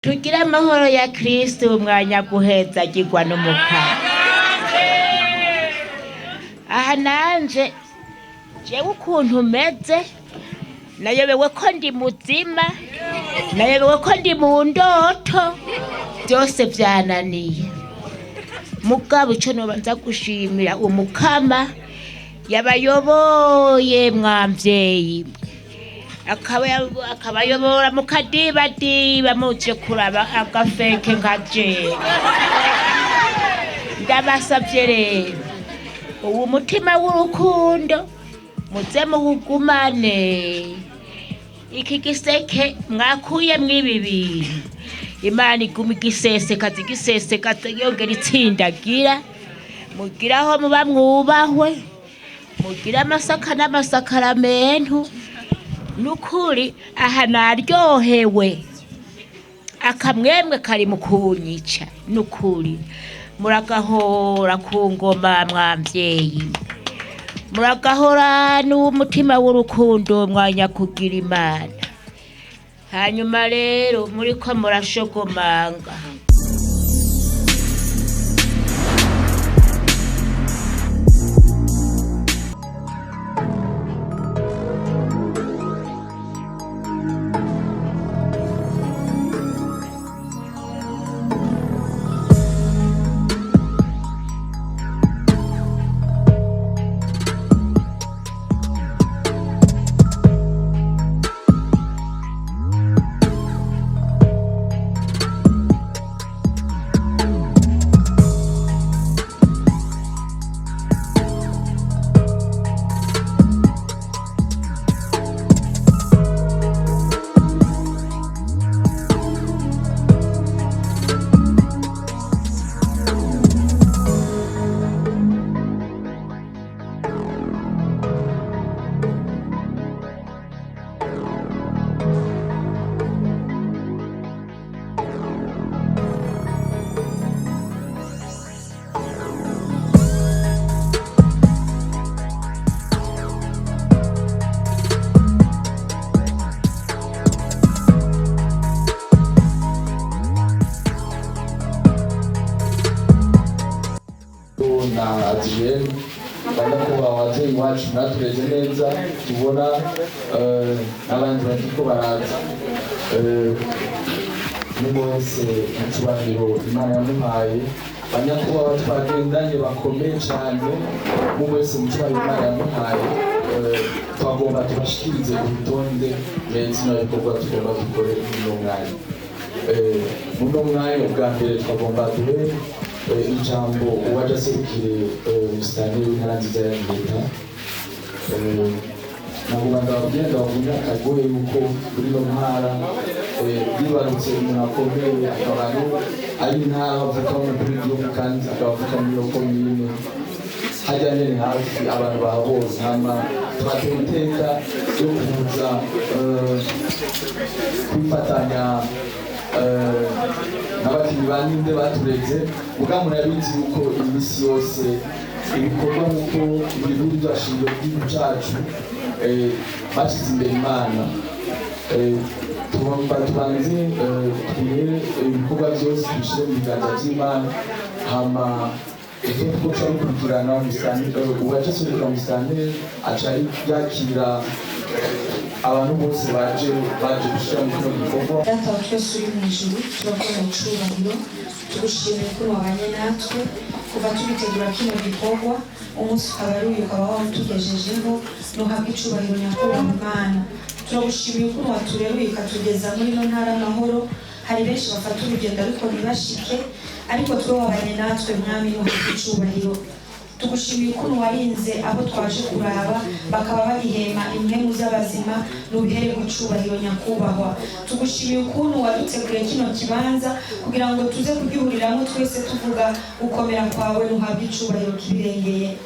Tugira amahoro ya Kristo umwanya guhezagirwa n'umukara. Aha nanje jewe ukuntu meze nayobewe ko ndi muzima, nayobewe ko ndi mu ndoto, byose byananiye. Mugabo ico nobanza gushimira umukama yabayoboye mwamvyeyi, akabayobora mukadibadiba muje kuraba agafeke nkaje. Ndabasavye rero uwo mutima w'urukundo muze muwugumane. Iki giseke mwakuye mwibi bintu Imana iguma igisesekaza yongera itsindagira, mugiraho muba mwubahwe, mugira amasaka n'amasakaramentu. Nukuri aha naryohewe, akamwemwe kari mu kunyica. Nukuri muragahora ku ngoma mwamvyeyi, muragahora n'umutima w'urukundo mwanya kugira Imana. Hanyuma rero muriko murashogomanga, na Adriene banyakubahwa abavyeyi wacu mwatureze neza, tubona n'abandi bariko baraza. Wose icubahiro Imana yamuhaye, banyakubahwa twagendanye bakomeye cane, wese icubahiro Imana yamuhaye. Twagomba tubashikirize urutonde n'izina bikorwa tugomba dukore muno mwanya. Muno mwanya bwa mbere twagomba duhe ijambo uwaje aserukire musitani w'intara nziza ya Ninde. Nagomba ndababwira ndabavunira akagoye yuko kuri ino ntara yibarutse umuntu akomeye, akaba ari intara bavuka mu kuri igihugu kandi akabavuka muri iyo komine hajya nyene hafi abantu bahabose. Hama tubatera iteka yo kuza kwifatanya n'abakinyi ba Ninde batureze. Mugabo murabizi yuko imisi yose ibikorwa nk'uko ibiruri byashinzwe igihugu cacu bashize imbere Imana. Tugomba tubanze twihere ibikorwa byose bishire mu biganza vy'Imana, hama ivyo twoca bikurikirana uwaje aserukira musitani aca yakira abantu bose baje gushira mu kino gikorwa. Data wa twese uri mw'ijuru, turakora icubahiro, tugushimira ko wabanye natwe kuva tugitegura kino gikorwa. Umunsi ukaba ari uyu ukaba watugejejeho, nuhabwe icubahiro nyakubahwa Imana. Turagushimiye ukuntu watureruye ukatugeza muri ino ntara amahoro. Hari benshi bafata urugendo ariko ntibashike, ariko twe wabanye natwe mwami, nuhabwe icubahiro. Tugushimiye ukuntu warinze abo twaje kuraba bakaba bagihema impemu z'abazima, nubihere gucubahiro nyakubahwa. Tugushimiye ukuntu waduteguriye kino kibanza kugira ngo tuze kugihuriramo twese tuvuga gukomera kwawe, nuhabwe icubahiro kibirengeye.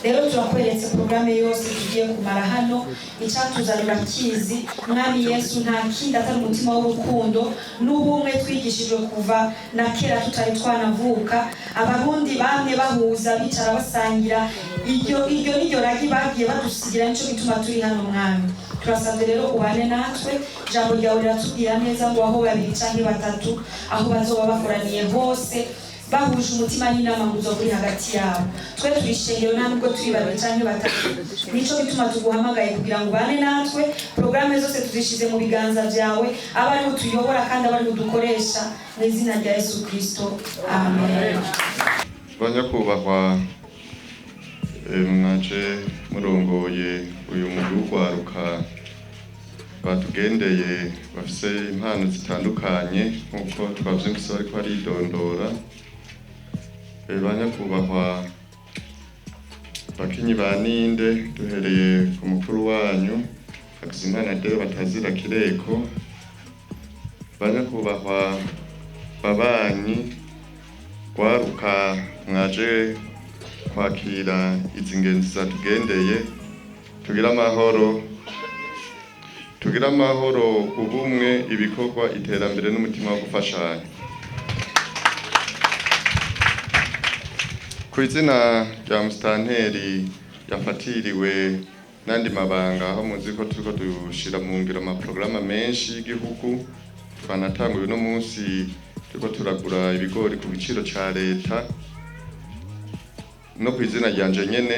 Rero turakweretse programme yose tugiye kumara hano, icatuzanira kizi mwami Yesu, nta kindi atari umutima w'urukundo n'ubumwe twigishijwe kuva na kera tutari twanavuka. Abarundi bamwe bahuza bicara basangira, iryo niryo ragi bagiye badusigira, nico gituma turi hano mwami. turasabye rero ubane natwe ijambo ryawe riratubwira neza ngo aho babiri canke batatu aho bazoba bakoraniye hose bahuje umutima n'inama ngo uzoba uri hagati yabo. Twe turishengero nta nubwo turi babiri canke batatu, nico bituma tuguhamagaye kugira ngo ubane natwe. Programme zose tuzishize mu biganza vyawe, aba ariho tuyobora kandi aba ariho dukoresha, mu izina rya Yesu Kristo, amen. Banyakubahwa, mwaje murongoye uyu mugwi w'ugwaruka batugendeye bafise impano zitandukanye nk'uko twavyumvise bariko baridondora. Banyakubahwa bakinyi ba Ninde, duhereye ku mukuru wanyu Hakizimana Deo batazira kireko. Banyakubahwa babanyi, gwaruka mwaje kwakira izi ngenzi zatugendeye, tugira amahoro, ubumwe, ibikorwa, iterambere n'umutima wo gufashanya. Ku izina rya musitanteri yafatiriwe n'andi mabanga, aho muzi ko turiko dushira mu ngiro amaprograma menshi y'igihugu. Twanatanguye uno munsi turiko turagura ibigori ku giciro ca leta. No ku izina ryanje nyene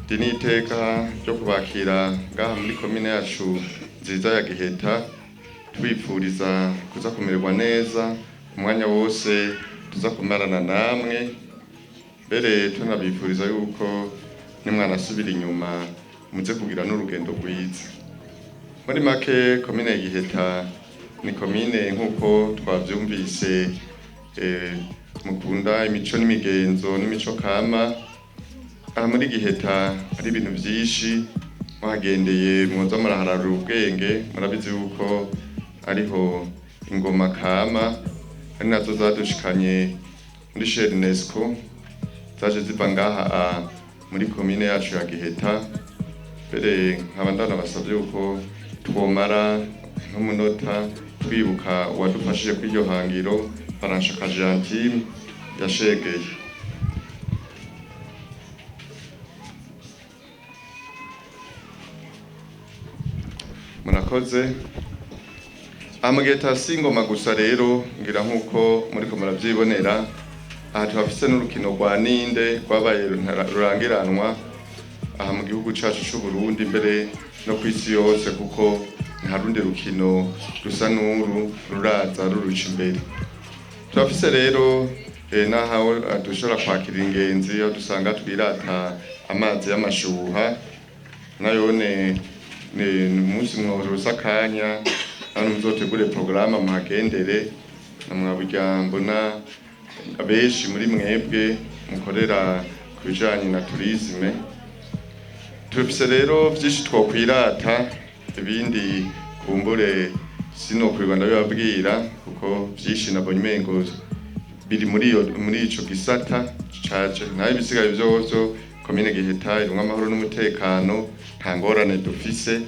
ndi n'iteka ryo kubakira ngaha muri komine yacu nziza ya Giheta, tubipfuriza kuza kumererwa neza umwanya wose tuza kumarana namwe, mbere tunabipfuriza yuko nimwanasubira inyuma muze kugira n'urugendo rwiza. Muri make komine ya Giheta ni komine nk'uko twavyumvise mukunda imico n'imigenzo n'imico kama. Aha muri Giheta hari ibintu vyinshi, muhagendeye mwoza murahararura ubwenge, murabizi yuko ariho ingoma kama ari nazo zadushikanye muri chez UNESCO, zaje ziva ngaha muri komine yacu ya Giheta. Mbere nkaba ndanabasavye yuko twomara nk'umunota twibuka uwadufashije kw'iryo hangiro, Faranshaka Gentile yashegeye. Murakoze. Amugeta singoma gusa rero, ngira nkuko muriko muravyibonera, aha tuhafise n'urukino rwa Ninde rwabaye rurangiranwa aha mu gihugu cacu c'u Burundi, mbere no kw'isi yose, kuko nta rundi rukino rusa n'uru ruraza ruruca imbere. Turafise rero naho dushobora kwakira ingenzi, aho dusanga twirata amazi y'amashuha, nayone ni umunsi mworusa akanya hano muzotegure porogaramu muhagendere. Namwaburya mbona abenshi muri mwebwe mukorera ku bijanye na tourisme. Turafise rero vyinshi twokwirata, ibindi kumbure sinokwirwa ndabibabwira kuko vyinshi nabonye umengo biri muri ico gisata caje. Naho ibisigaye vyose komine Giheta irimwo amahoro n'umutekano, nta ngorane dufise.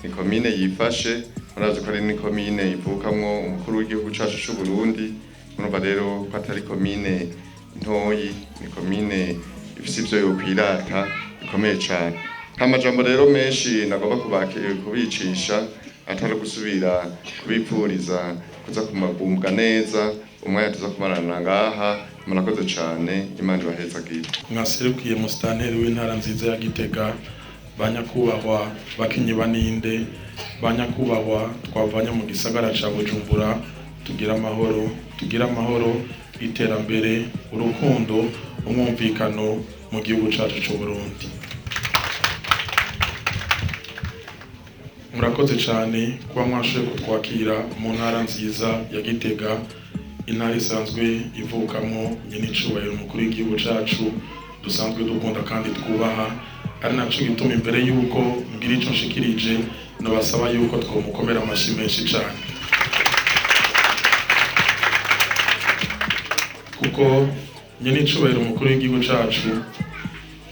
Ni komine yifashe, murazi ko ari ni komine ivukamwo umukuru w'igihugu cacu c'u Burundi. Murumva rero ko atari komine ntoyi, ni komine ifise ivyo yokwirata bikomeye cane. Nta majambo rero menshi nagomba kubicisha atari gusubira kubipfuriza kuza kumagumbwa neza umwanya tuza kumarana ngaha. Murakoze cane, Imana ibahezagire. Mwaserukiye musitanteri w'intara nziza ya Gitega, banyakubahwa bakinyi ba Ninde, banyakubahwa twavanye mu gisagara ca Bujumbura, tugira amahoro, iterambere, urukundo, umwumvikano mu gihugu cacu c'u Burundi. Murakoze cane kuba mwashoboye kutwakira mu ntara nziza ya Gitega, intara isanzwe ivukamwo nyenicubahiro umukuru w'igihugu cacu dusanzwe dukunda kandi twubaha. Ari naco gituma imbere yuko mbwira ico nshikirije, nobasaba yuko twomukomera amashi menshi cane, kuko nyenicubahiro umukuru w'igihugu cacu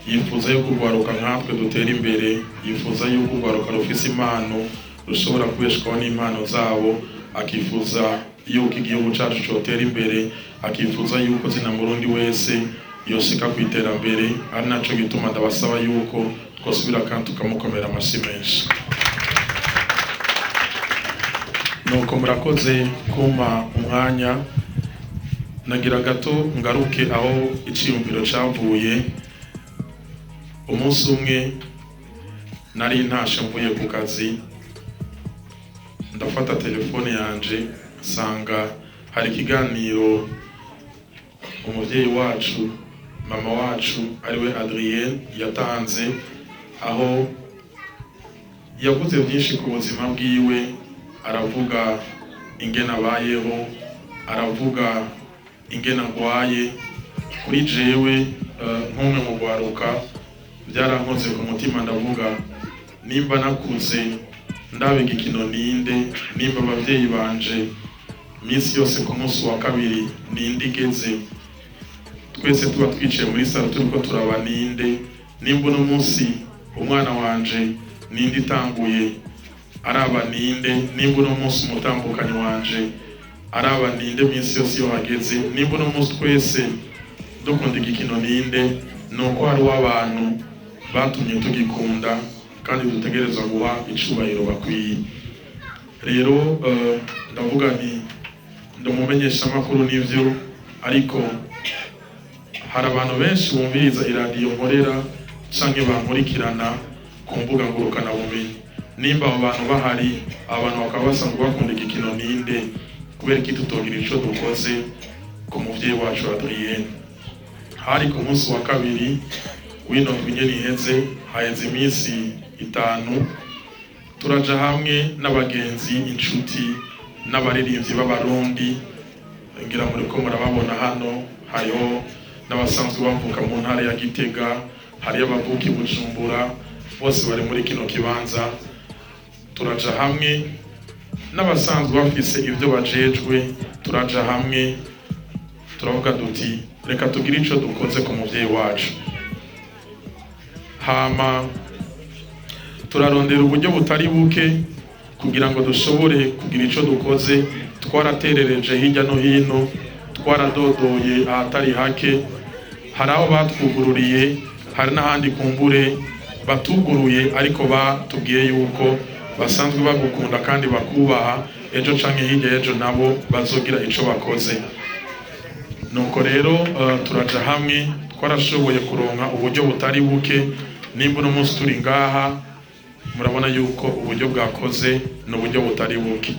yifuza yuko urwaruka nkatwe dutera imbere, yifuza yuko urwaruka rufise impano rushobora kubeshwaho n'impano zabo, akifuza yuko igihugu cacu cotera imbere, akifuza yuko zina murundi wese yoshika kw'iterambere. Ari naco gituma ndabasaba yuko twosubira kandi tukamukomera amashi menshi. nuko murakoze kumpa umwanya nagira gato ngaruke aho iciyumviro cavuye. Umunsi umwe nari ntashe mvuye ku kazi, ndafata telefone yanje nsanga hari ikiganiro umuvyeyi wacu mama wacu ariwe Adriene yatanze, aho yavuze byinshi ku buzima bwiwe, aravuga ingene abayeho, aravuga ingene agwaye. Kuri jewe nk'umwe mu gwaruka byarankoze ku mutima, ndavuga nimba nakuze ndabiga ikino Ninde, nimba abavyeyi banje minsi yose ku munsi wa kabiri Ninde igeze twese tuba twicaye muri salo turiko turaba Ninde, nimba uno munsi umwana wanje Ninde itanguye araba Ninde, nimba uno munsi umutambukanyi wanje araba Ninde minsi yose iyo hageze, nimba uno munsi twese dukunda igikino Ninde, nuko hariho abantu batumye tugikunda kandi dutegerezwa guha icubahiro bakwiye. Rero ndavuga nti ndumumenyesha amakuru n'ivyo, ariko hari abantu benshi bumviriza iradiyo nkorera canke bankurikirana ku mbuga ngurukana bumenyi. Nimba abo bantu bahari, abantu bakaba basanzwe bakunda igikino Ninde, kubera iki tutogira ico dukoze ku muvyeyi wacu Adriene? Hari ku munsi wa kabiri w'ino ndwi nyene iheze, haheze iminsi 5, turaja hamwe n'abagenzi, inshuti n'abaririmbyi b'abarundi, ngira muriko murababona hano. Hariho n'abasanzwe bavuka mu ntara ya Gitega, hariyo abavuka i Bujumbura, bose bari muri kino kibanza. Turaja hamwe n'abasanzwe bafise ivyo bajejwe, turaja hamwe turavuga duti reka tugire ico dukoze ku muvyeyi wacu. Hama turarondera uburyo butari buke kugira ngo dushobore kugira ico dukoze. Twaraterereje hirya no hino, twaradodoye ahatari hake, hari aho batwugururiye, hari n'ahandi kumbure batuguruye, ariko batubwiye yuko basanzwe bagukunda kandi bakubaha, ejo canke hirya y'ejo nabo bazogira ico bakoze. Nuko rero turaja hamwe, twarashoboye kuronka uburyo butari buke. Nimba uno munsi turi ngaha, murabona yuko uburyo bwakoze n'uburyo butari buke,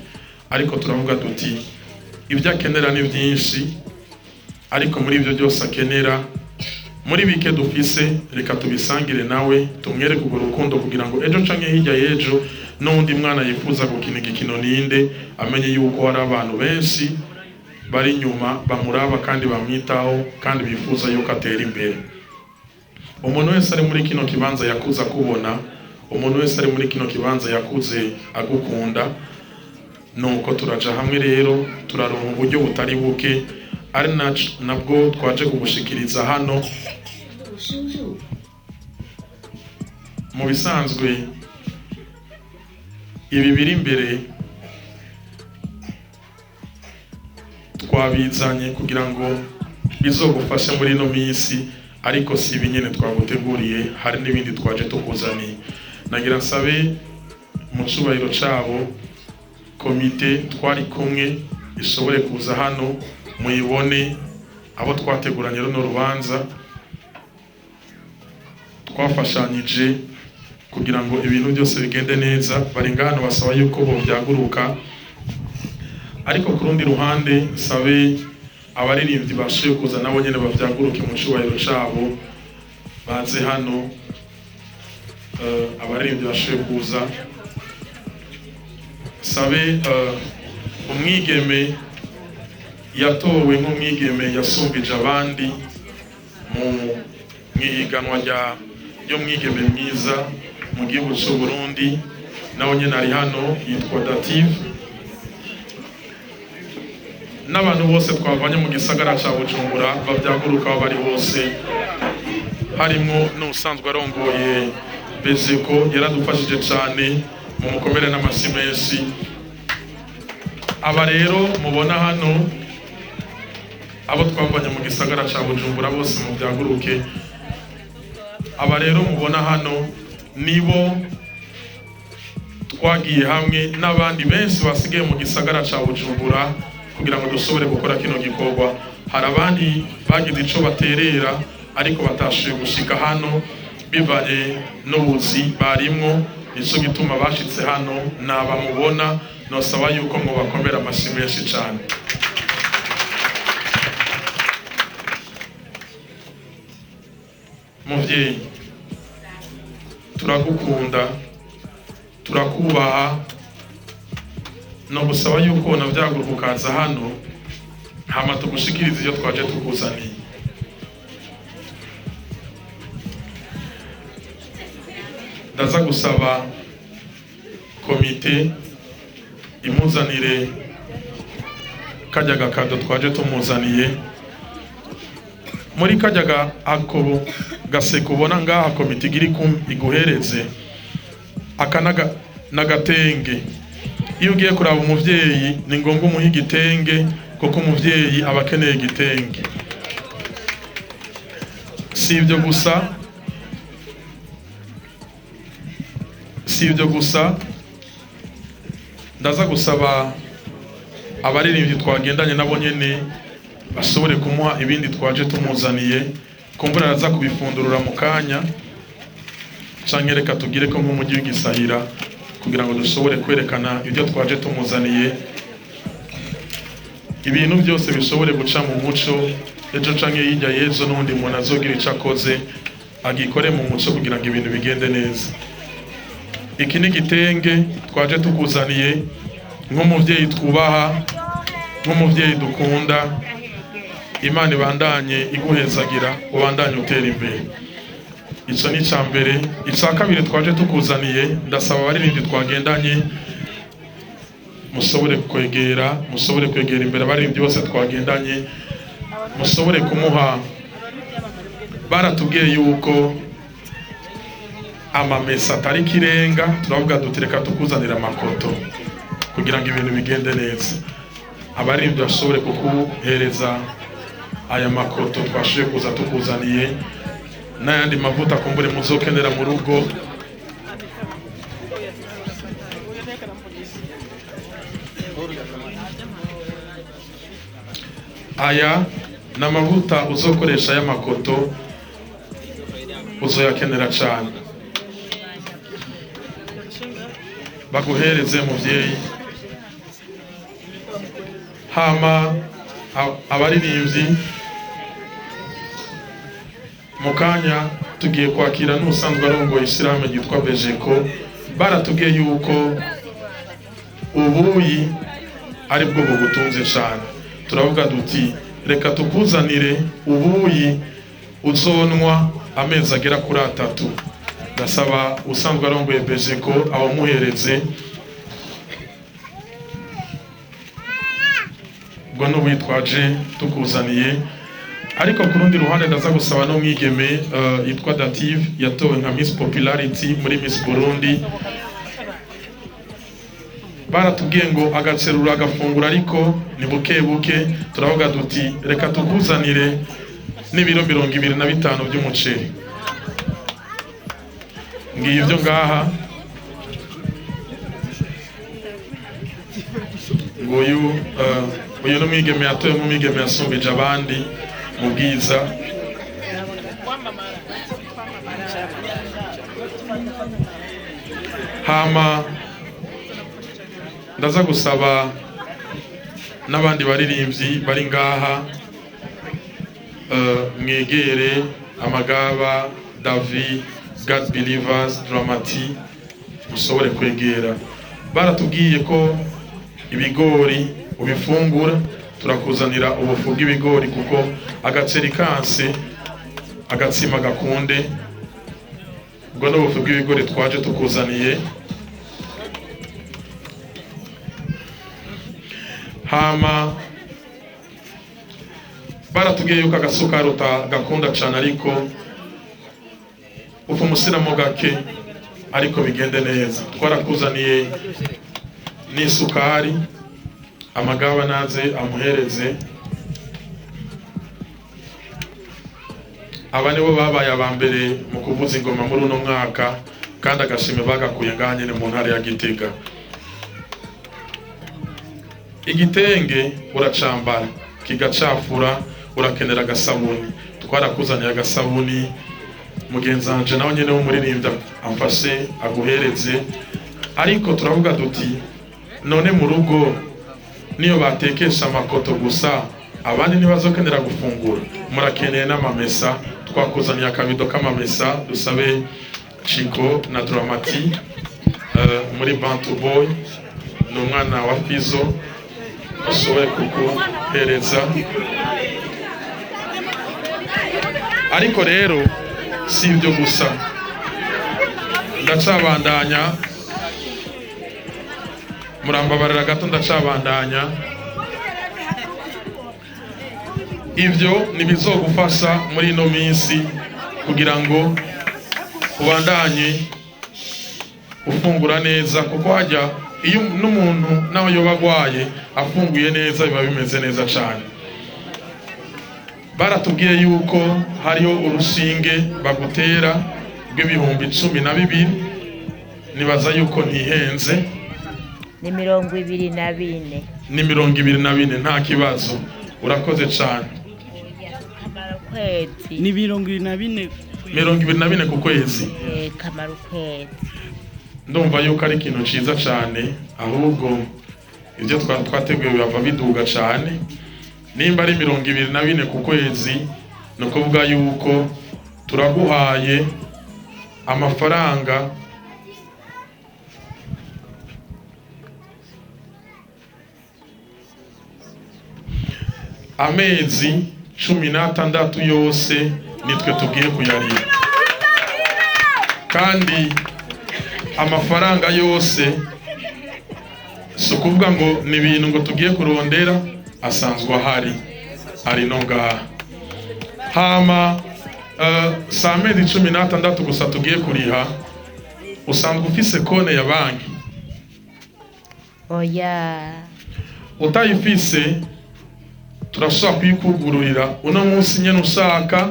ariko turavuga duti ibyo akenera ni byinshi, ariko muri ibyo byose akenera, muri bike dufise reka tubisangire nawe, tumwereke urwo rukundo kugira ngo ejo canke hirya y'ejo n'undi mwana yifuza gukina igikino Ninde amenye yuko hari abantu benshi bari inyuma bamuraba kandi bamwitaho kandi bifuza yuko atera imbere. Umuntu wese ari muri kino kibanza yakuza kubona, umuntu wese ari muri kino kibanza yakuze agukunda. Nuko turaja hamwe rero turaronka uburyo butari buke, ari nabwo twaje kugushikiriza hano. Mu bisanzwe ibi biri imbere twabizanye kugira ngo bizogufashe muri ino minsi, ariko si ibi nyene twaguteguriye, hari n'ibindi twaje tukuzaniye. Nagira nsabe mu cubahiro cabo komite twari kumwe ishobore kuza hano muyibone, abo twateguranye runo rubanza twafashanyije kugira ngo ibintu byose bigende neza. Bari ngano basaba yuko bo byaguruka, ariko ku rundi ruhande sabe abaririmbyi bashoboye kuza nabo nyene bavyaguruke mu cubahiro cabo, baze hano. Abaririmbyi bashoboye kuza, sabe umwigeme yatowe nk'umwigeme yasumbije abandi mu mwihiganwa ryo mwigeme mwiza mu gihugu cy'u Burundi, nawe nyene ari hano, yitwa Dative. N'abantu bose twavanye mu gisagara ca Bujumbura bavyaguruka aho bari hose, harimwo n'usanzwe arongoye Bezeko, yaradufashije cane mu mukomere n'amasi menshi. Aba rero mubona hano, abo twavanye mu gisagara ca Bujumbura bose mu byaguruke. Aba rero mubona hano nibo twagiye hamwe n'abandi benshi basigaye mu gisagara ca Bujumbura kugira ngo dushobore gukora kino gikorwa. Hari abandi bagize ico baterera ariko batashoboye gushika hano bivanye n'ubuzi barimwo, nico gituma bashitse hano nabamubona, nosaba yuko mubakomera amashyi menshi cane. Muvyeyi, turagukunda, turakubaha, no gusaba yuko navyaguruka ukaza hano hama tugushikiriza iyo twaje tukuzaniye. Ndaza gusaba komite imuzanire kajya gakado twaje tumuzaniye. Muri kajya ako gaseko ubona ngaha komite igiri iguhereze aka n'agatenge. Iyo ugiye kuraba umuvyeyi ni ngombwa umuha igitenge kuko umuvyeyi aba akeneye igitenge. Si ibyo gusa ndaza gusaba abaririmbyi twagendanye nabo nyene bashobore kumuha ibindi twaje tumuzaniye, kumbura araza kubifundurura mu kanya canke reka tugire ko nk'umujyi w'igisahira kugira ngo dushobore kwerekana ibyo twaje tumuzaniye, ibintu byose bishobore guca mu muco, ejo canke hirya y'ejo n'undi muntu azogira ico akoze agikore mu muco kugira ngo ibintu bigende neza. Iki ni igitenge twaje tukuzaniye nk'umuvyeyi twubaha, nk'umuvyeyi dukunda. Imana ibandanye iguhezagira, ubandanye utera imbere. Ico ni ca mbere. Ica kabiri twaje tukuzaniye, ndasaba abaririmbyi twagendanye mushobore kwegera imbere abaririmbyi bose twagendanye, mushobore kumuha. Baratubwiye yuko amamesa atari kirenga, turavuga dutereka tukuzanira amakoto kugira ngo ibintu bigende neza. Abaririmbyi bashobore kukuhereza aya makoto twashoboye kuza tukuzaniye, n'ayandi mavuta kumbure muzokenera mu rugo. Aya n'amavuta uzokoresha y'amakoto uzoyakenera cyane. Baguhereze muvyeyi. Hama abaririmbyi mu kanya tugiye kwakira n'usanzwe arongoye ishyirahamwe ryitwa Bejeko. Baratubwiye yuko ubuyi ari bwo bugutunze cyane. Turavuga duti reka tukuzanire ubuyi uzonwa amezi agera kuri 3. Ndasaba usanzwe arongoye Bejeko abamuhereze ubwo n'ubuyi twaje tukuzaniye. Ariko ku rundi ruhande ndaza gusaba no mwigeme yitwa Dative yatowe nka Miss Popularity muri Miss Burundi. Baratubwiye ngo agacerura agafungura ariko ni buke buke. Turavuga duti reka tukuzanire n'ibiro 25 by'umuceri. Ngiye ibyo ngaha ngo uyu no mwigeme yatowe mu mwigeme yasumbije abandi mu bwiza. Hama ndaza gusaba n'abandi baririmbyi bari ngaha mwegere Amagaba, Davi, God Believers, Dramati, mushobore kwegera. Baratubwiye ko ibigori ubifungura, turakuzanira ubufu bw'ibigori kuko agaceri kanse agatsima gakunde. Ubwo n'ubufu bw'ibigori twaje tukuzaniye. Hama baratubwiye yuko agasukari utagakunda cyane ariko ufu musiramo gake ariko bigende neza. Twarakuzaniye n'isukari. Amagaba naze amuhereze. Aba nibo babaye abambere mu kuvuza ingoma muri uno mwaka kandi agashime bagakuye ngaha nyene mu ntara ya Gitega. Igitenge uracambara kigacafura, urakenera agasabuni. Twarakuzaniye agasabuni, mugenzi wanje nawe nyene w'umuririmbyi amfashe aguhereze. Ariko turavuga duti none mu rugo niyo batekesha amakoto gusa, abandi ntibazokenera gufungura, murakeneye n'amamesa. Twakuzaniye akabido k'amamesa, dusabe Chico na Dramati muri Bantu Boy n'umwana wa Fizo ashobore kukuhereza. Ariko rero si ibyo gusa, ndacabandanya, murambabarira gato, ndacabandanya. Ivyo nibizogufasha muri ino minsi kugira ngo ubandanye ufungura neza, kuko hajya iyo n'umuntu nawe yoba agwaye afunguye neza biba bimeze neza cyane. Baratubwiye yuko hariho urushinge bagutera rw'ibihumbi 12, nibaza yuko ntihenze, ni 24. ni 24, nta kibazo. Urakoze cyane. Ni 24 ku kwezi. Kamara ukwezi. Ndumva yuko ari ikintu ciza cyane, ahubwo ibyo twateguye bava biduga cyane. Nimba ari 24 ku kwezi, no kuvuga yuko turaguhaye amafaranga amezi 16 yose nitwe tugiye kuyarira, kandi amafaranga yose si ukuvuga ngo ni ibintu ngo tugiye kurondera, asanzwe ari no ngaha. Hama si amezi 16 gusa tugiye kuriha, usanzwe ufise konte ya banki. Oya, utayifise turashobora kuyikugururira uno munsi nyene ushaka,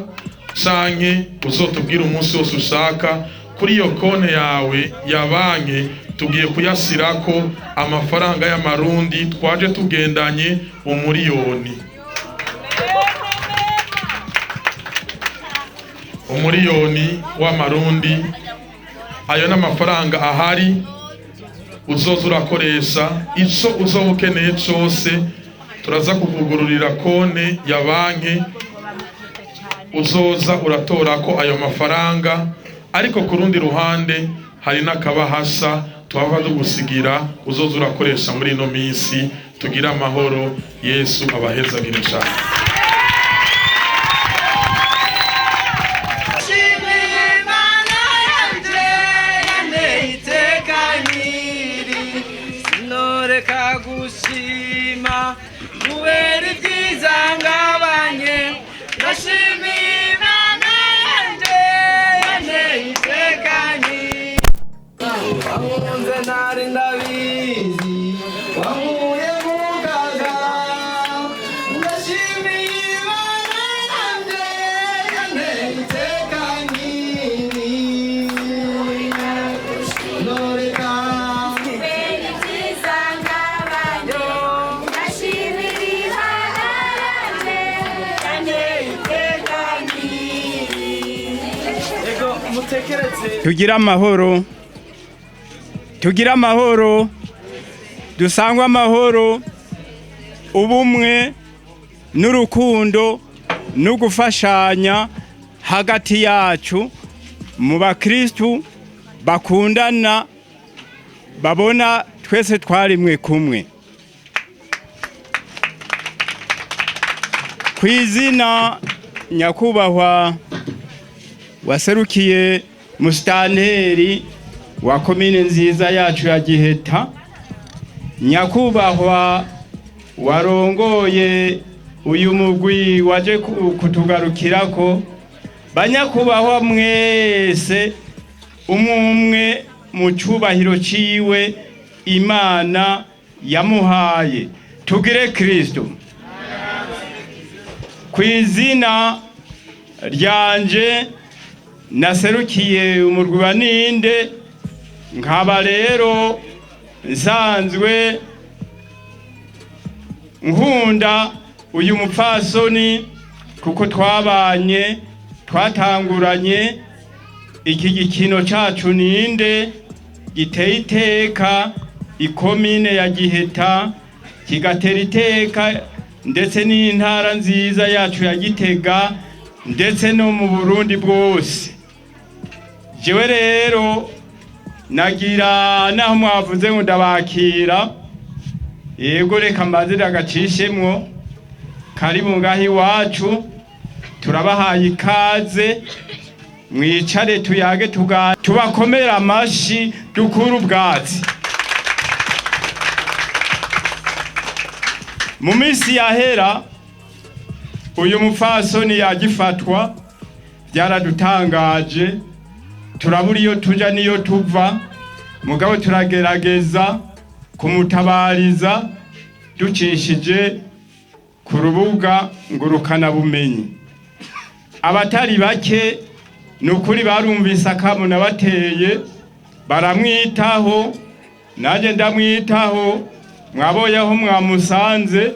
canke uzotubwira umunsi wose ushaka. Kuri iyo konte yawe ya banki tugiye kuyasirako amafaranga y'amarundi twaje tugendanye umuriyoni. Umuriyoni w'amarundi, ayo n'amafaranga ahari uzoza urakoresha ico uzoba ukeneye cose. Turaza kukugururira konte ya banki, uzoza uratorako ayo mafaranga. Ariko ku rundi ruhande hari n'akabahasha twava dugusigira, uzoza urakoresha muri ino minsi. Tugira amahoro, Yesu abahezagire cyane. tugira amahoro, dusangwa amahoro, ubumwe n'urukundo no gufashanya hagati yacu mu bakristu bakundana, babona twese twarimwe kumwe. Kwizina nyakubahwa waserukiye musitanteri wa komine nziza yacu ya Giheta, nyakubahwa warongoye uyu mugwi waje kutugarukirako, banyakubahwa mwese umwe mu cyubahiro ciwe Imana yamuhaye. Tugire Kristo. Kwizina ryanje naserukiye umurwi wa Ninde, nkaba rero nsanzwe nkunda uyu mupfasoni kuko twabanye twatanguranye iki gikino cacu Ninde giteye iteka ikomine ya Giheta kigatera iteka ndetse n'intara nziza yacu ya Gitega ndetse no mu Burundi bwose. Jewe rero nagira naho mwavuze ngo ndabakira, yego reka mbazira agacishemwo, karibu ngaho iwacu, turabahaye ikaze, mwicare tuyage tubakomera amashi dukura ubwatsi. Mu minsi yahera uyu mupfasoni yagifatwa byaradutangaje, turabura iyo tuja niyo tuva, mugabo turagerageza kumutabariza ducishije ku rubuga ngurukana bumenyi. Abatari bake nukuri barumvise akamu nabateye, baramwitaho, naje ndamwitaho, mwaboyeho mwamusanze,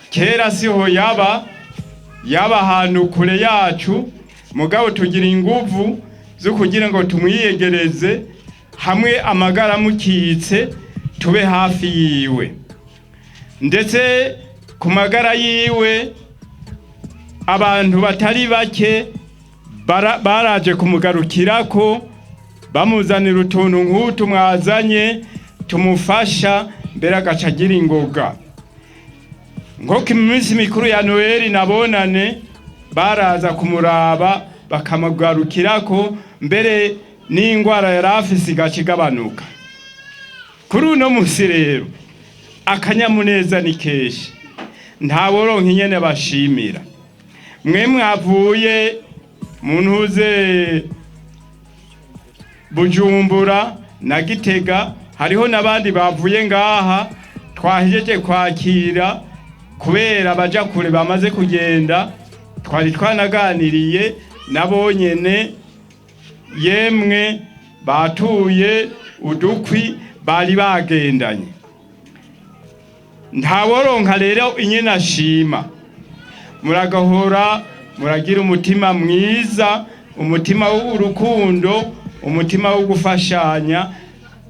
kera siho yaba ahantu kure yacu, mugabo tugira inguvu zo kugira ngo tumwiyegereze, hamwe amagara mukitse tube hafi yiwe. Ndetse ku magara yiwe abantu batari bake baraje kumugarukirako, bamuzanira utuntu nk'utu mwazanye tumufasha, mbere agaca agira ingoga. Nko ku minsi mikuru ya Noheli nabonane baraza kumuraba bakamugarukirako, mbere n'ingwara yari afise igaca igabanuka. Kuri uno musi rero akanyamuneza ni kenshi, ntaworonka ingene bashimira. Mwe mwavuye mu ntuze Bujumbura na Gitega, hariho n'abandi bavuye ngaha twahejeje kwakira kubera baja kure bamaze kugenda, twari twanaganiriye nabo nyene, yemwe batuye udukwi bari bagendanye. Ntaworonka rero inyene ashima. Muragahora muragira umutima mwiza, umutima w'urukundo, umutima wo gufashanya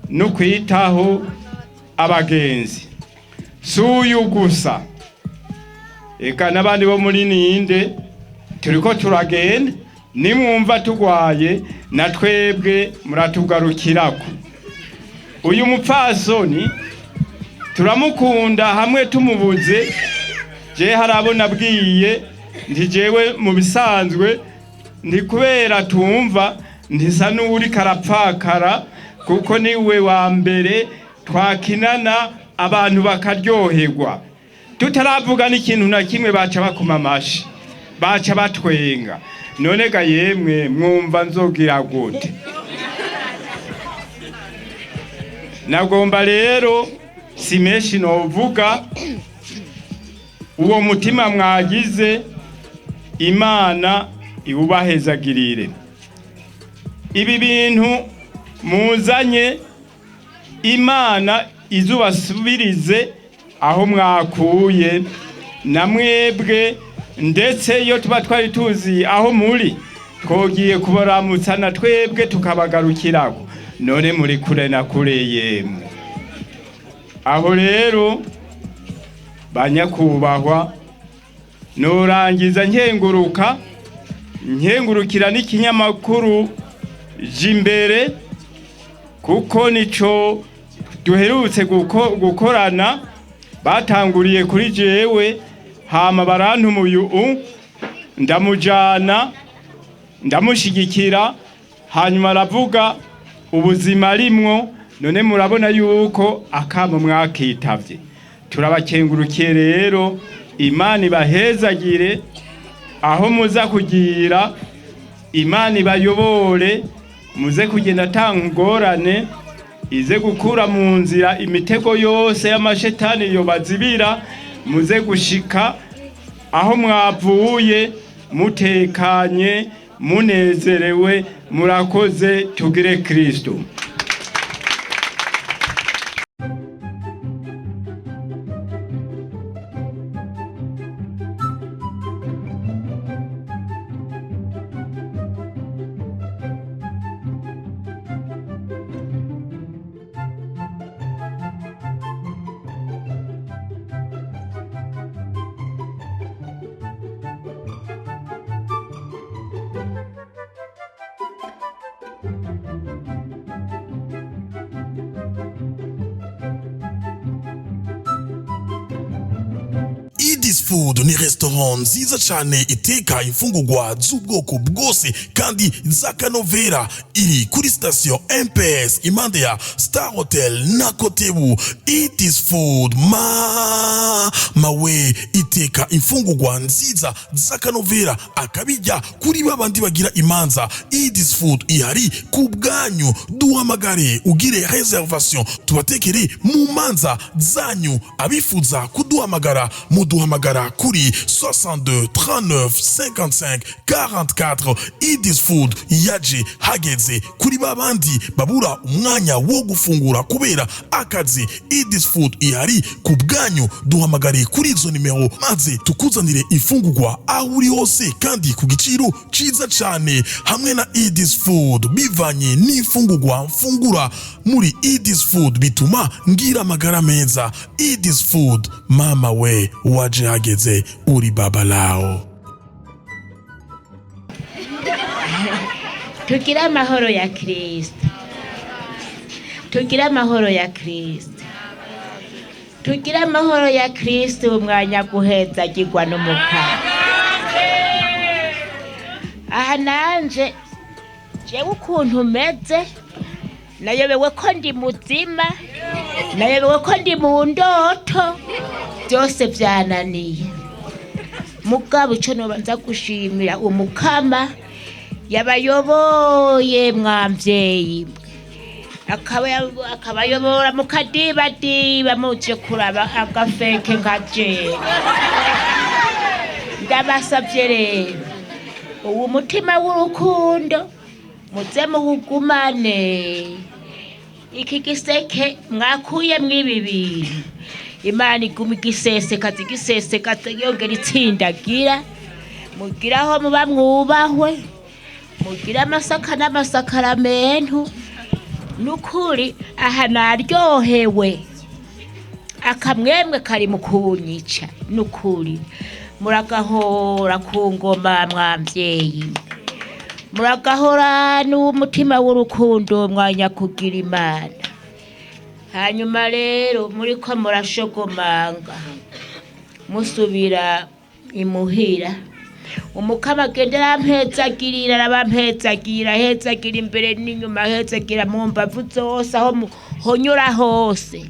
no kwitaho abagenzi. Suyu gusa, eka n'abandi bo muri Ninde turiko turagenda, nimwumva tugwaye na twebwe muratugarukirako. Uyu mupfasoni turamukunda, hamwe tumubuze je harabona bwiye nti jewe mu bisanzwe ndi kubera tumva ntisa n'uri karapfakara, kuko niwe wa mbere twakinana abantu bakaryoherwa, tutaravuga n'ikintu na kimwe baca bakuma amashi, baca batwenga. None ga yemwe mwumva nzogira gute? Nagomba rero si menshi novuga, uwo mutima mwagize Imana iwubahezagirire. Ibi bintu muzanye Imana izubasubirize aho mwakuye, na mwebwe ndetse iyo tuba twari tuzi aho muri twogiye kubaramutsa na twebwe tukabagarukirako, none muri kure na kure yemwe. Aho rero banyakubahwa, norangiza nkengurukira n'ikinyamakuru imbere, kuko nico duherutse gukorana, batanguriye kuri jewe, hama barantumuye ndamujana ndamushigikira, hanyuma aravuga ubuzima arimwo. None murabona yuko akamo mwakitavye. Turabakengurukiye rero, Imana ibahezagire aho muza kugira, Imana ibayobore, muze kugenda tangorane, ize gukura mu nzira imitego yose y'amashetani yobazibira, muze gushika aho mwavuye mutekanye munezerewe. Murakoze, tugire Kristo. This Food ni restaurant nziza cyane iteka imfungurwa z'ubwoko bwose kandi z'akanovera iri kuri station MPS impande ya Star Hotel na Kotebu. It is food mawe iteka imfungurwa nziza z'akanovera akabijya kuri babandi bagira imanza. It is food ihari ku bwanyu, duhamagare ugire reservation tubatekere mu manza zanyu. Abifuza kuduhamagara muduhamagara kuri 62 39 55 44. It is food yaje hageze kuri babandi babura umwanya wo gufungura kubera akazi. It is food ihari ku bwanyu, duhamagare kuri izo nimero maze tukuzanire ifungurwa aho uri hose kandi ku giciro ciza cyane. Hamwe na It is food bivanye n'ifungurwa mfungura muri It is food bituma ngira amagara meza. It is food mama we waje hageze uri baba lao. Tugira amahoro ya Kristo. Tugira amahoro ya Kristo. Tugira amahoro ya Kristo umwanya guheza gigwa n'umukara. Aha nanje jewe ukuntu meze nayobewe ko ndi muzima, nayobewe ko ndi mu ndoto, byose byananiye. Mugabo ico nobanza gushimira umukama yabayoboye mwamvyeyi, akabayobora mukadibadiba muje kuraba agafeke nkaje. Ndabasavye rero uwo mutima w'urukundo muze muwugumane. Iki giseke mwakuye mwibi bintu Imana iguma igiseseka yongera itsindagira. Mugiraho muba mwubahwe, mugira amasaka n'amasakaramentu. Nukuri aha naryohewe, akamwemwe kari mu kunyica. Nukuri muragahora ku ngoma mwamvyeyi, muragahora n'umutima w'urukundo mwanya kugira Imana. Hanyuma rero muriko murashogomanga musubira imuhira, umukama agendera ampezagirira, arabampezagira, hezagira imbere n'inyuma, hezagira mu mbavu zose aho muhonyura hose.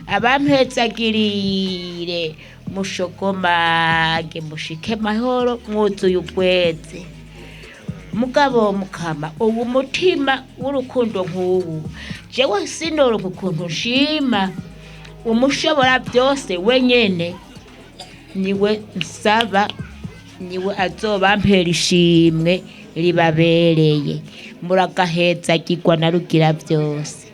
Abampezagirire mushogomage mushike mahoro mwuzuye ubweze. Mugabo mukama ubu mutima w'urukundo nk'ubu jewe sinoronka ukuntu nshima. Umushobora byose wenyene niwe nsaba, niwe azobampera ishimwe ribabereye. Muragahezagirwa na rugira byose.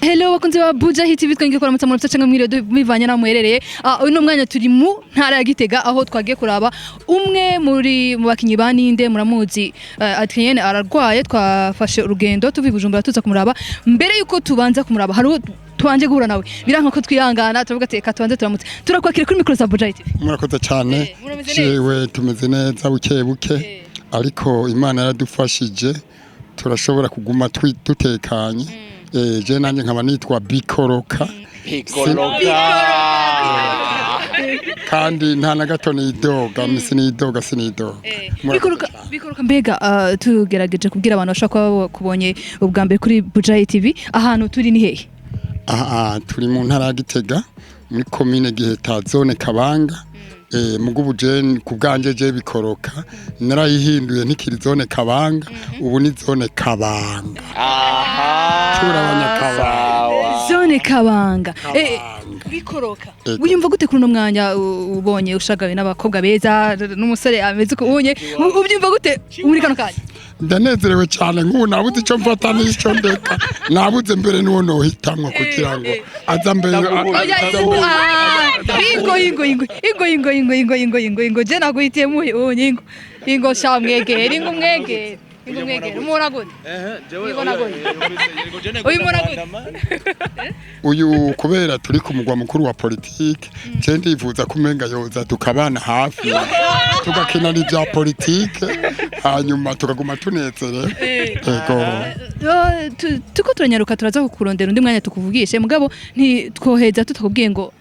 Hello bakunzi ba Buja Hit bitwenge kuramutsa mu cyangwa mwiriwe bivanye na mwerereye. Uno mwanya turi mu ntara ya Gitega aho twagiye kuraba umwe muri mu bakinyi ba Ninde muramuzi. Adriene ararwaye, twafashe urugendo tuvi Bujumbura tuza kumuraba. Mbere yuko tubanza kumuraba hari twanje guhura nawe biranka ko twihangana tuvuga teka tubanze turamutse turakwakira kuri micro za Buja Hit. Murakoze cyane jewe tumeze neza buke ariko Imana yaradufashije turashobora kuguma dutekanye. Je nanje nkaba nitwa Bikoroka kandi nta na gato nidoga sinidoga Bikoroka mbega tugerageje kubwira abantu bashaka kubonye ubwa mbere kuri Buja TV ahantu turi ni hehe? Turi mu ntara ya Gitega muri commune Giheta zone Kabanga. Mugubu je kubganje je Bikoroka narayihinduye ntikiri zone Kabanga ubu ni zone Kabanga. Zone Kabanga. Bikoroka uyumva gute kuri no mwanya ubonye ushagawe n'abakobwa beza n'umusore ameze ko ubonye ubyumva gute muri kano kanya? Ndanezerewe cyane nk'ubu nabuze icyo mfata n'icyo ndeka, nabuze mbere n'uwo nohitamwo kugira ngo aza mbere. Ingo je naguhitiye muhi ingo shamwegere ingumwegera umubona gute ubibona gute ubibona gute uyu kubera turi ku mugwa mukuru wa politike je ndifuza kumenga yoza tukabana hafi tugakina n'ibya politike hanyuma tukaguma tunezerewe ego tuko turanyaruka turaza kukurondera undi mwanya tukuvugishe mugabo ntitwoheza tutakubwiye ngo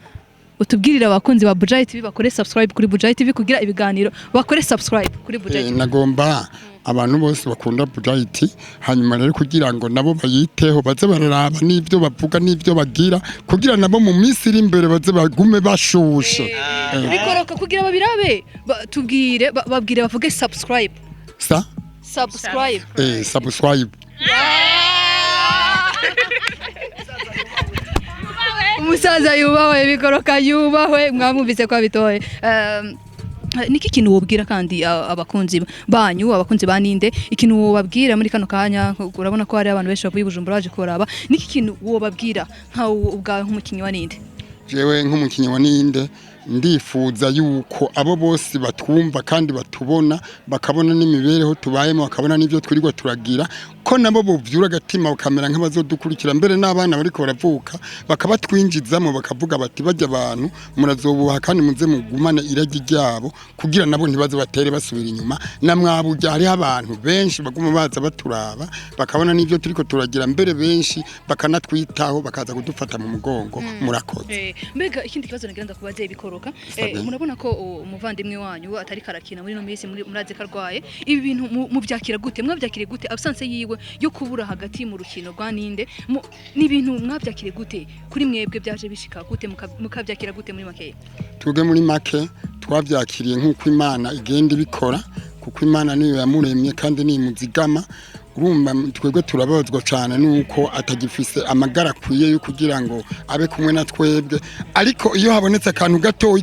utubwirira abakunzi ba Buja TV bakore subscribe kuri Buja TV kugira ibiganiro bakore subscribe kuri Buja TV nagomba abantu bose bakunda Buja TV hanyuma rero kugira ngo nabo bayiteho baze bararaba n'ibyo bavuga n'ibyo bagira kugira nabo mu minsi iri imbere baze bagume bashushe bikoroka kugira babirabe tubwire babwire bavuge subscribe subscribe subscribe umusaza yubahwe bikoroka yubahwe mwamwumvise ko abitoye niki kintu wobwira kandi abakunzi banyu abakunzi ba Ninde ikintu wobabwira muri kano kanya urabona ko hari abantu benshi bavuye Bujumbura baje kuraba niki kintu wobabwira nka ubwawe nk'umukinyi wa Ninde jewe nk'umukinyi wa Ninde ndifuza yuko abo bose batwumva kandi batubona bakabona n'imibereho tubayemo bakabona n'ibyo twirirwa turagira ko nabo bovyura agatima bakamera nk'abazodukurikira mbere n'abana bariko baravuka bakabatwinjizamo bakavuga bati bajya abantu murazobuha kandi muze mugumane iragi ryabo kugira nabo ntibaze batere basubira inyuma namwabujya hari abantu benshi baguma baza baturaba bakabona n'ibyo turiko turagira mbere benshi bakanatwitaho bakaza kudufata mu mugongo murakoze mbega ikindi kibazo nagenda kubaze bikoro murabona ko umuvandimwe wanyu atari karakina muri no minsi muraze karwaye ibi bintu mubyakira gute mwabyakire gute absence yiwe yo kubura hagati mu rukino rwa Ninde ni ibintu mwabyakire gute kuri mwebwe byaje bishika gute mukabyakira gute muri make tuge muri make twabyakiriye nk'uko Imana igenda ibikora kuko Imana niyo yamuremye kandi ni muzigama urumva twebwe turabazwa cyane nuko atagifise amagara kwiye yo kugira ngo abe kumwe na twebwe ariko iyo habonetse akantu gato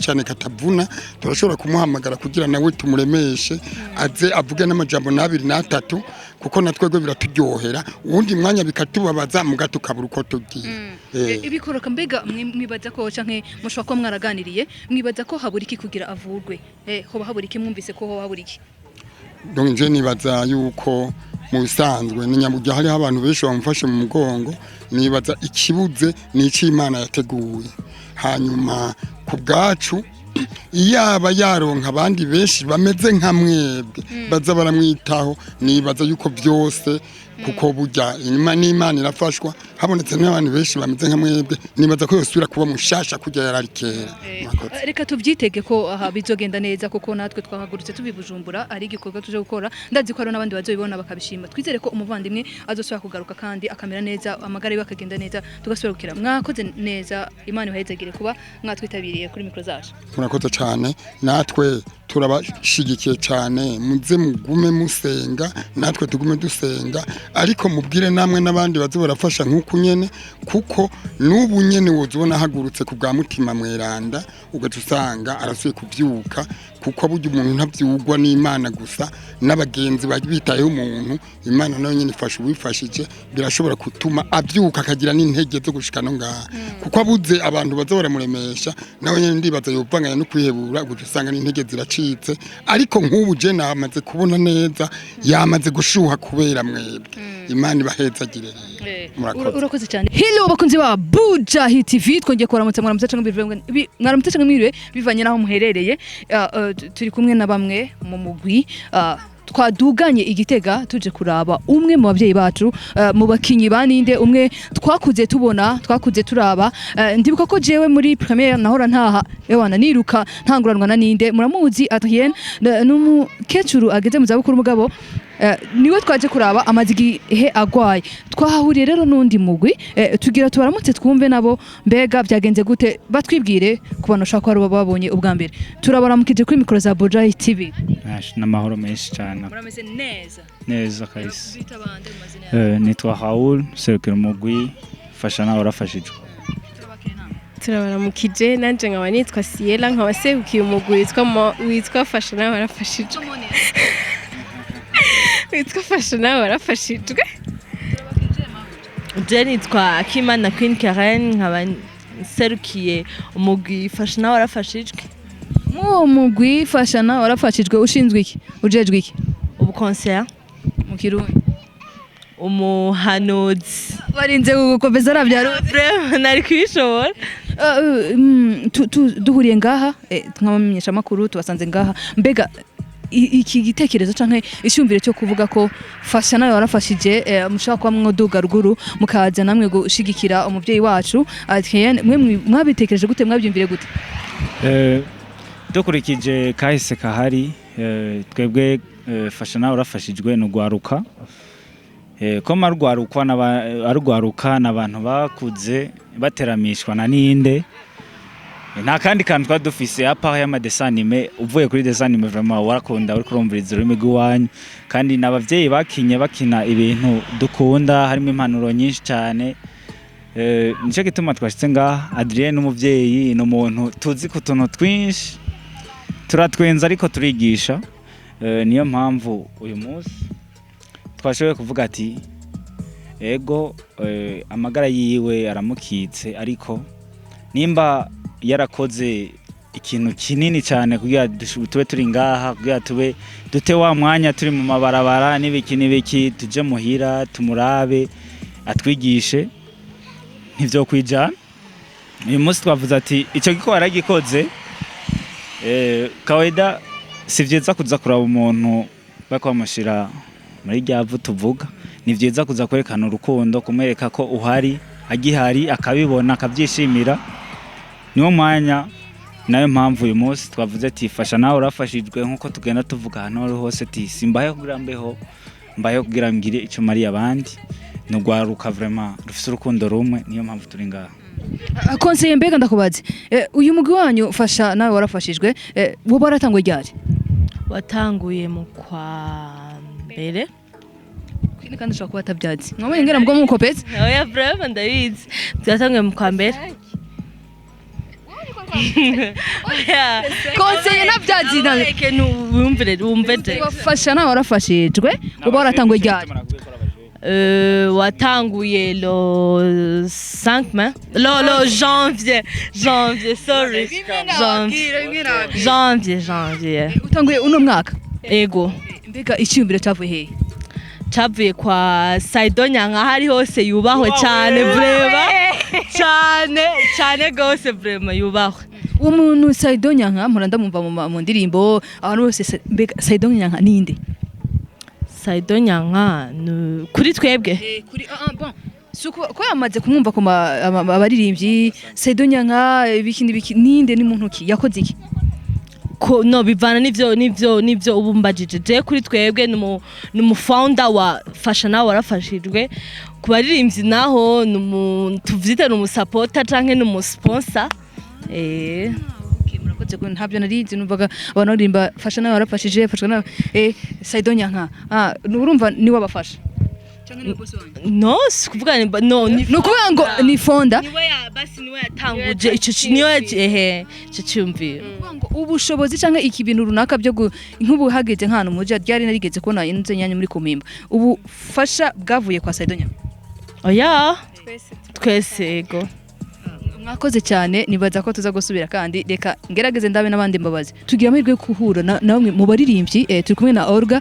cyane katavuna turashobora kumuhamagara kugira nawe tumuremeshe aze avuge n'amajambo nabiri natatu kuko na twebwe biraturyohera ubundi mwanya bikatubabaza mugato kabura uko tugiye ibikoroka mbega mwibaza ko canke mushobora ko mwaraganiriye mwibaza ko habura iki kugira avurwe hoba habura iki mwumvise ko hoba habura iki donc je nibaza yuko mu bisanzwe ni nyamujya hari abantu benshi bamufashe mu mugongo nibaza ikibuze ni ic'Imana yateguye hanyuma ku bwacu iyaba yaronka abandi benshi bameze nka mwebwe baza baramwitaho nibaza yuko byose kuko burya n'Imana irafashwa habonetse n'abantu benshi bameze nka mwebwe nibaza ko yosubira kuba mushasha kujya yararikera reka tubyitege ko aha bizogenda neza kuko natwe twahagurutse tubibujumbura ari igikorwa tuje gukora ndazi ko ari n'abandi bazobibona bakabishima twizere ko umuvandimwe azosubira kugaruka kandi akamera neza amagara yiwe akagenda neza tugasubira gukira mwakoze neza Imana ihezagire kuba mwatwitabiriye kuri mikro zacu murakoze cyane natwe turabashigikiye cyane muze mugume musenga natwe tugume dusenga ariko mubwire namwe n'abandi bazo barafasha nk'uko nyene kuko n'ubu nyene wozubona hagurutse ku bwa mutima mweranda ugatusanga arasuye kuvyuka kuko burya umuntu ntavyugwa n'Imana gusa n'abagenzi bitayeho umuntu Imana nayo nyene ifasha ubifashije birashobora gutuma avyuka akagira n'intege zo gushika no ngaha kuko abuze abantu bazo baramuremesha nawe nyene ndibaza yovanganya no kwihebura gutusanga n'intege ziracitse ariko nk'ubu je namaze kubona neza yamaze gushuha kubera mwebwe Imana ibahezagire urakoze cyane hello bakunzi ba Buja TV twongeye kuramutse mwaramutse mwiriwe bivanye naho muherereye turi kumwe na bamwe mu mugwi twaduganye igitega tuje kuraba umwe mu bavyeyi bacu mu bakinyi ba Ninde umwe twakuze tubona twakuze turaba ndibuka ko jewe muri premiere nahora ntaha ewana niruka ntanguranwa na Ninde muramuzi Adriene n'umukecuru ageze mu zabukuru mugabo niwe twaje kuraba amazigihe agwaye twahahuriye rero n'undi mugwi tugira tubaramutse twumve nabo mbega byagenze gute batwibwire kubana ushaka ko babonye ubwa mbere turabaramukije kuri mikro za Buja TV n'amahoro menshi cyane murameze neza kaisi nitwa Raoul serukira umugwi fasha nawe urafashijwe turabaramukije nanje nkaba nitwa Siela nkaba serukiye umugwi witwa fasha nawe urafashijwe witwa fasha nawe warafashijwe je nitwa Akimana Queen Karen nkaba serukiye umugwi fasha nawe warafashijwe mu mugwi fasha nawe warafashijwe ushinzwe iki ujejwe iki ubu concert kirundi umuhanuzi barinze gukomeza arabyara nari kwishobora duhuriye ngaha nk'abamenyesha makuru tubasanze ngaha mbega iki gitekerezo canke icyumvire cyo kuvuga ko fasha nawe warafashije mushaka kwa mwoduga ruguru mukaza namwe gushigikira umuvyeyi wacu Adriene mwe mwabitekereje gute mwabyumvire gute dukurikije kahise kahari twebwe fasha nawe warafashijwe no gwaruka ko arugwaruka n'abantu bakuze bateramishwa na Ninde nta kandi kantu twadufise apa ya madesanime uvuye kuri desanime vraiment warakunda uri kurumviriza ururimi rw'iwanyu kandi n'abavyeyi bakina ibintu dukunda harimo impanuro nyinshi cyane nico gituma twashitse ngaha Adriene n'umuvyeyi n'umuntu tuzi ku tuntu twinshi turatwenza ariko turigisha niyo mpamvu uyu munsi twashoboye kuvuga ati ego amagara yiwe aramukitse ariko nimba yarakoze ikintu kinini cyane kugira tube turi ngaha kugira tube dute wa mwanya turi mu mabarabara n'ibiki tuje muhira tumurabe atwigishe ntivyo kwijana uyu munsi twavuze ati ico giko yaragikoze kawaida si vyiza kuza kuraba umuntu bakwamushira muri ryavu tuvuga ni vyiza kuza kwerekana urukundo kumwereka ko uhari agihari akabibona akabyishimira niwo mwanya nayo mpamvu uyu munsi twavuze ati fasha nawe urafashijwe nkuko tugenda tuvuga hano hose ati simbaye kugira mbaye kugira ngire icyo mari abandi nugwaruka vraiment rufise urukundo rumwe niyo mpamvu turi ngaha konseye mbega ndakubaze uyu mugwi wanyu fasha nawe warafashijwe wo baratangwe ryari watanguye mu kwa mbere kwini kandi ushobora kuba atabyazi mwamenye ngera mbwo mukopetse oya bravo ndabizi byatanguye mu kwa mbere konseye nabyazi wumvire fasha nawe warafashijwe uba waratangwe ryari watanguye lo 5 mai lo janvier sorry janvier utanguye uno mwaka ego mbega icyumviro cyavuye hehe cavuye kwa Saidonya nka hari hose yubahwe cyane vraiment cyane gose vraiment yubahwe umuntu Saidonya nka mpora ndamumva mu ndirimbo abantu bose mbega Saidonya nka ninde Saidonya nka kuri twebwe kuri bon suko ko yamaze kumwumva ko abaririmbyi Saidonya nka biki ninde ni muntu ki yakoze iki ko no bivana nivyo ubumbajije je kuri twebwe numu founder wa fasha nawe warafashijwe kubaririmbyi naho tuvyite numu supporter canke numu sponsor murakoze ko ntabyo narizi numvaga abantu barimba fasha nawe warafashije fasha nawe Saidonya nka urumva ni wabafasha no sikuvuga no nukuvuga ngo ni fonda niwe yatanguje ico ico cyumviro ubushobozi canke iki bintu runaka byo nk'ubu hageze nk'ahantu muje ryari narigeze kubona inze nyanya muri kumimba ubu fasha bwavuye kwa Saidonya oya twese ego mwakoze cyane nibaza ko tuza gusubira kandi reka ngerageze ndabe n'abandi mbabazi tugira amahirwe yo kuhura na bamwe mu baririmbyi turi kumwe na Olga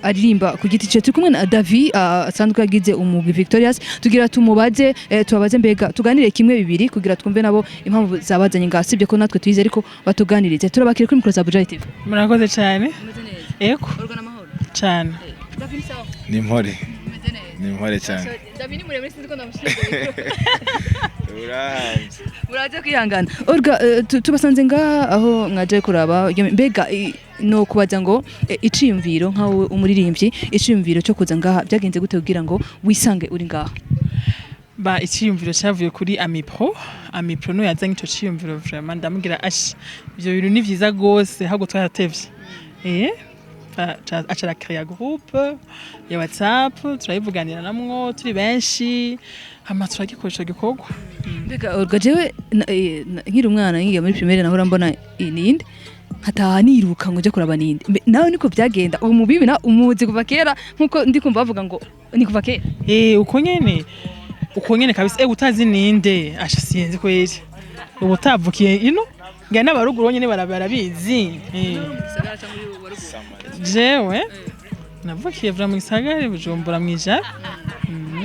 aririmba ku giti cye turi kumwe na David asanzwe yagize umugwi Victorious tugira tumubaze tubabaze mbega tuganire kimwe bibiri kugira twumve nabo impamvu zabazanye ngasibye ko natwe tuyize ariko batuganirize turabakire kuri micro za Buja TV murakoze cyane eko Olga n'amahoro cyane David sawa ni mpore ni mpore cyane David ni muremure sinzi ko ndamushimye muraje kwihangana Olga tubasanze ngaha aho mwaje kuraba mbega no kubaza ngo iciyumviro nkawe umuririmbyi iciyumviro cyo kuza ngaha byagenze gute kugira ngo wisange uri ngaha ba iciyumviro cyavuye kuri amipro no yazanye icyo ciyumviro vraiment ndamugira ashi ibyo bintu ni vyiza gose ahubwo twaratevye acara créer groupe ya WhatsApp turayivuganira namwo turi benshi hama turagikoresha gikorwa mbega Olga jewe nkiri umwana ngiye muri primaire nahora mbona Ninde hataha niruka ngo je kuraba Ninde nawe niko byagenda uwo mubibi na umuzi kuva kera nkuko ndi kumva bavuga ngo ni kuva kera uko nyene kabisa utazi Ninde asha siyenze ko yeri ubu tavukiye ino ngana n'abaruguru nyene barabizi jewe navukiye vra mu gisagara Bujumbura mwijara.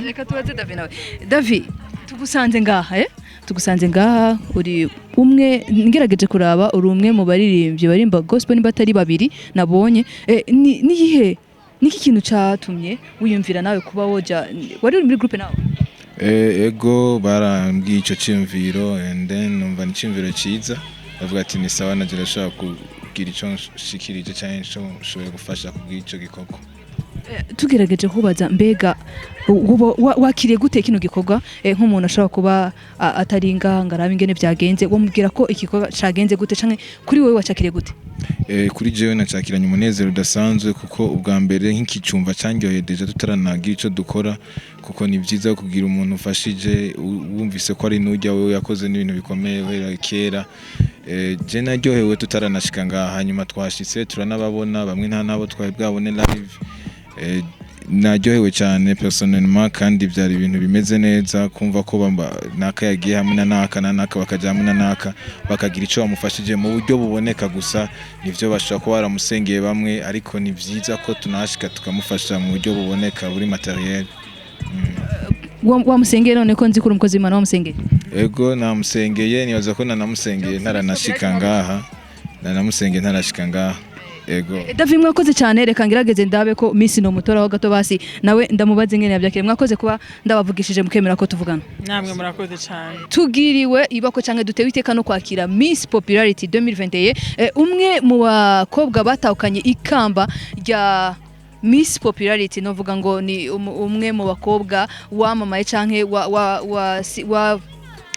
Reka tubaze Davi nawe. Davi tugusanze ngaha tugusanze ngaha uri umwe ngerageje kuraba uri umwe mu baririmbyi barimba gospel nimba atari babiri nabonye niyihe niki kintu catumye wiyumvira nawe kuba woja wari uri muri groupe nawe ego barambwiye ico cyumviro and then numva ni cyumviro ciza bavuga ati ni sawa naje rashaka kugira ico shikirije cyane ico shoboye gufasha kugira ico gikorwa tugerageje kubaza mbega wakiriye gute kino gikorwa nk'umuntu ashobora kuba ataringa ngarabe ingene byagenze wamubwira ko igikorwa cagenze gute canke kuri wowe wacakiriye gute kuri jewe nacakiranye umunezero udasanzwe kuko ubwa mbere nk'ikicumva cangyoye deja tutaranagira ico dukora kuko ni byiza kugira umuntu ufashije wumvise ko ari nujya wewe yakoze n'ibintu bikomeye wera kera je naryohewe tutaranashika ngaha hanyuma twashitse turanababona bamwe nta nabo twari bwabone live naryohewe cyane personnellement kandi byari ibintu bimeze neza kumva ko naka yagiye hamwe na naka bakaja hamwe na naka bakagira ico bamufashije mu buryo buboneka gusa nivyo bashaka ko baramusengeye bamwe ariko ni vyiza ko tunashika tukamufasha mu buryo buboneka buri materiel wamusengeye none ko nzi kuri umukozi w'Imana wamusengeye ego namusengeye nibaza ko nanamusengeye ntaranashika ngaha nanamusengeye ntarashika ngaha ego Davi mwakoze cyane reka ngirageze ndabe ko Miss no mutoraho gato basi nawe ndamubaze ngene yabyakire mwakoze kuba ndabavugishije mukemera ko tuvugana namwe murakoze cyane tugiriwe ibako canke dutewe iteka no kwakira Miss Popularity 2021 umwe mu bakobwa batahukanye ikamba rya Miss Popularity novuga ngo ni umwe mu bakobwa wamamaye canke wa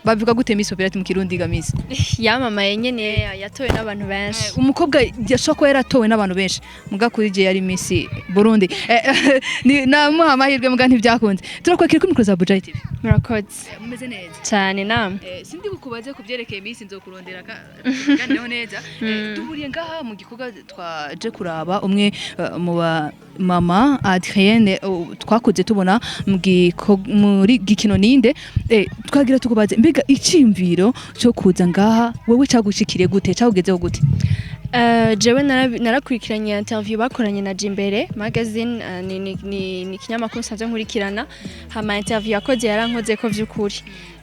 bavuga gute Miss Popularity mu Kirundi ga Miss yamamaye nyene yatowe n'abantu benshi umukobwa yashoko yaratowe n'abantu benshi muga kuri je yari Miss Burundi ni namuha amahirwe muga ntibyakunze turakwakira kuri micro Buja TV murakoze mumeze neza cyane namwe sindi bukubaze kubyerekeye Miss nzokurondera kandi neza duhuriye ngaha mu gikorwa twaje kuraba umwe mu mama Adriene twakuze tubona muri gikino Ninde twagira tukubaze mbega icimviro cyo kuza ngaha wewe cagushikiriye gute cagugezeho gute jewe narakurikiranye interview bakoranye na Imbere magazine ni kinyamakuru sanzwe nkurikirana hama interview yakoze yarankoze ko vy'ukuri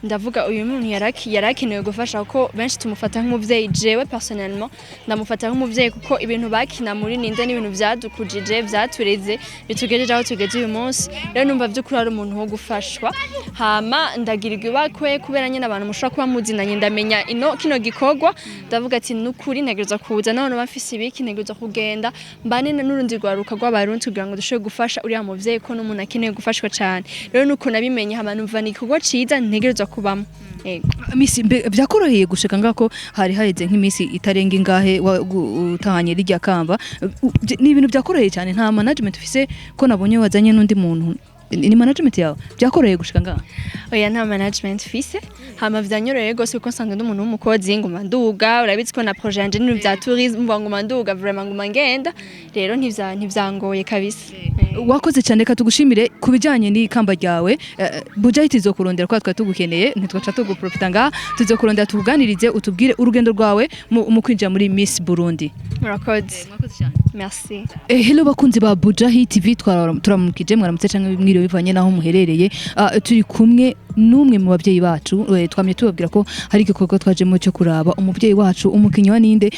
ndavuga uyu muntu yarakenewe gufasha kuko benshi tumufata nk'umuvyeyi jewe personnellement ndamufata nk'umuvyeyi kuko ibintu bakina muri Ninde n'ibintu vyadukujije vyatureze bitugejeje aho tugeze uyu munsi rero numva vy'ukuri ari umuntu wo gufashwa hama ndagirirwa ibakwe kubera nyine abantu mushobora kuba muzinanye ndamenya kino gikorwa ndavuga ati n'ukuri ntegereza kuza none bafise ibiki ntegereza kugenda mbane n'urundi rwaruka rw'abarundi kugira ngo dushobore gufasha uriya muvyeyi ko n'umuntu akeneye gufashwa cyane rero nuko nabimenye hama numva ni igikorwa ciza ntegereza kubamo Miss byakoroheye gushika ngako hari haheze nk'imisi itarenga ingahe utahanye rijya kamba ni ibintu byakoroheye cyane nta management ufise ko nabonye wazanye n'undi muntu ni management yawe byakoroheye gushika ngaha oya nta management fise hama vyanyoroheye gose kuko nsanga n'umuntu w'umukozi nguma nduga urabizi ko na projet yanje n'ibintu vya tourisme nguma nduga vraiment nguma ngenda rero ntivyangoye kabisa wakoze cyane ka tugushimire kubijanye n'ikamba ryawe Buja itizokurondera kwa twatugukeneye ntitwaca tuguprofita ngaha tuzokurondera tukuganirize utubwire urugendo rwawe mu kwinjira muri Miss Burundi murakoze merci hello bakunzi ba Buja TV turamukije mwaramutse canke mwiriwe bivanye naho muherereye turi kumwe n'umwe mu bavyeyi bacu twamye tubabwira ko hari igikorwa twajemo cyo kuraba umuvyeyi wacu umukinyi wa Ninde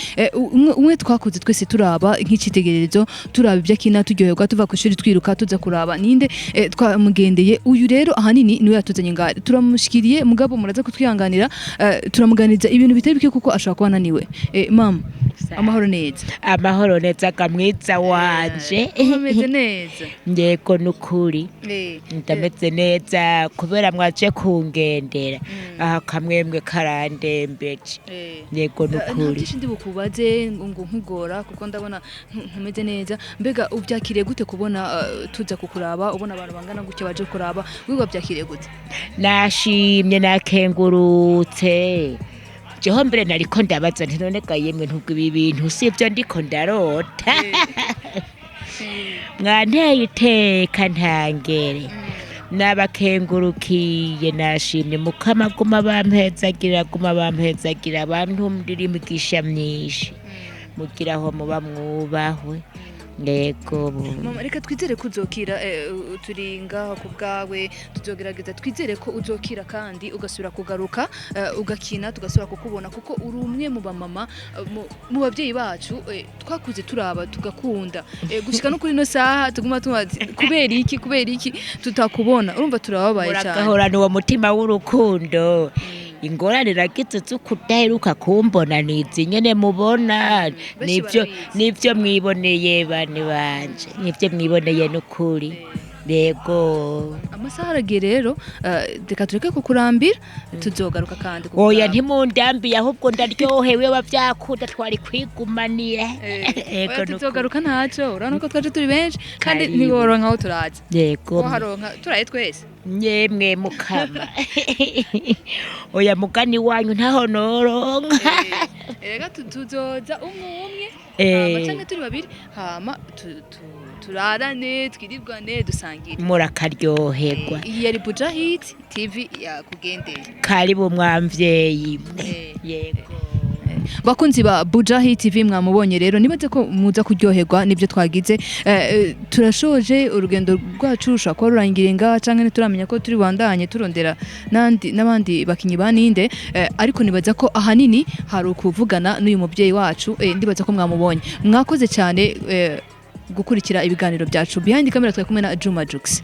umwe twakuze twese turaba nk'icitegererezo turaba ibyo akina turyoherwa tuva ku ishuri twiruka tuza kuraba Ninde twamugendeye uyu rero ahanini niwe yatuzanye ngaha turamushikiriye mugabo muraza kutwihanganira turamuganiriza ibintu bitari bike kuko ashaka kuba ananiwe mama amahoro neza kamwiza wanje umeze neza ndeko nukuri ndameze neza kubera mwaje kungendera aha kamwemwe karandembeje ndeko nukuri ndi bukubaze ngo nkugora kuko ndabona ntumeze neza mbega ubyakiriye gute kubona tuza kukuraba ubona abantu bangana gutya baje kuraba wiwa byakiriye gute nashimye nakengurutse jeho mbere nariko ndabaza nti none gayemwe ntubwo ibi bintu sivyo ndiko ndarota mwanteye iteka ntangere nabakengurukiye nashimye mukama guma bampezagira bantumdira imigisha myinshi mugiraho muba mwubahwe yego mama reka twizere ko uzokira turi ngaho ku bwawe tuzogerageza twizere ko uzokira kandi ugasubira kugaruka ugakina tugasubira kukubona kuko uri umwe mu bamama mu babyeyi bacu twakuze turaba tugakunda gushika no kuri no saha tuguma tumaze kubera iki tutakubona urumva turababaye cyane uragahorana uwo mutima w'urukundo ingorane ragize zukudaheruka kumbona nizi nyene mubona nivyo mwiboneye bane banje nivyo mwiboneye n'ukuri yego amasaha aragiye rero reka tureke kukurambira tuzogaruka kandi oya ntimundambiye ahubwo ndaryohewe bavyakunda twari kwigumanira yego tuzogaruka ntaco urabona ko twaje turi benshi kandi ntiworonka aho turaje yego waharonka turaye twese nyemwe mukama oya mugani wanyu ntaho noronka reka tuzoza umwe hama canke turi babiri hama turarane twiribwane dusangire murakaryoherwa iyi yari Buja Hit TV yakugendeye karibu mwamvyeyi yego bakunzi ba Buja Hit TV mwamubonye rero nibaze ko muza kuryoherwa nibyo twagize turashoje urugendo rwacu rushaka rurangira nga canke ntituramenya ko turi bandanye turondera n'abandi bakinyi ba Ninde ariko nibaza ko ahanini hari ukuvugana n'uyu mubyeyi wacu ndibaza ko mwamubonye mwakoze cyane gukurikira ibiganiro byacu behind camera twakumwe na Juma Jux